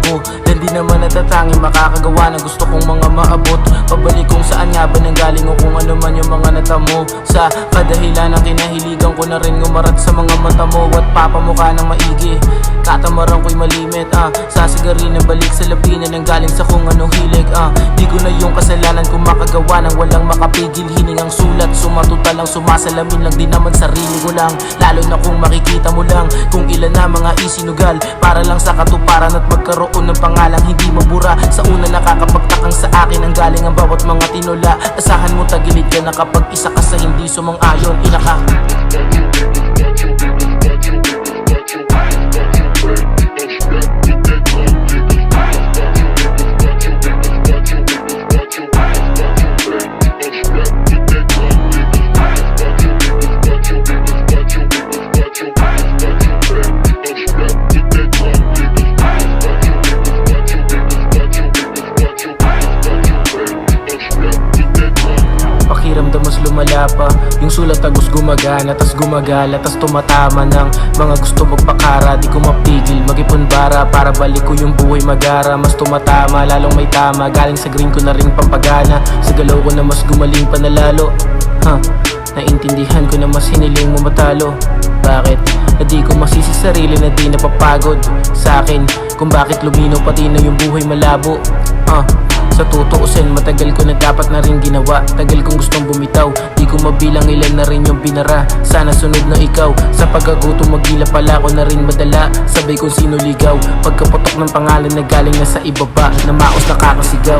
ko. Lang di naman natatangi makakagawa ng gusto kong mga maabot. Pabalik kung saan nga ba nanggaling o kung ano man yung mga natamo. Sa kadahilan ng kinahiligan ko na rin ngumarat sa mga mata mo at papamukha ng maigi. Katamaran ko'y malimit, sasagarin ng balik sa labi na nanggaling sa kung ano hilig. Di ko na yung kasalanan kung makagawa ng walang makapigil. Hiningang sulat, sumatuta lang, sumasalamin lang, di naman sarili ko lang. Lalo na kung makikita mo lang kung ilan na mga isinugal para lang sa katuparan at magkaroon ng pangalang hindi mabura. Sa una nakakapagtakang sa akin ang galing ang bawat mga tinula. Asahan mo tagilid ka na kapag isa ka sa hindi sumang-ayon. Inaka pakiramdam mas lumala pa. Yung sulat agos gumagana, tas gumagala, tas tumatama ng mga gusto magpakara. Di ko mapigil mag-ipon-bara para balik ko yung buhay magara. Mas tumatama, lalong may tama, galing sa green ko na ring pampagana. Sa galaw ko na mas gumaling panalalo. Naintindihan ko na mas hiniling mo matalo. Bakit? Na di ko masisi sarili na di napapagod sa akin kung bakit luminaw pati na yung buhay malabo. Sa tutuusin, matagal ko na dapat na rin ginawa. Tagal kong gustong bumitaw, di ko mabilang ilan na rin yung binara. Sana sunod na ikaw, sa pagkagutom magila pala ko na rin madala. Sabay kung sino ligaw, pagkaputok ng pangalan na galing na sa ibaba, na maos nakakasigaw.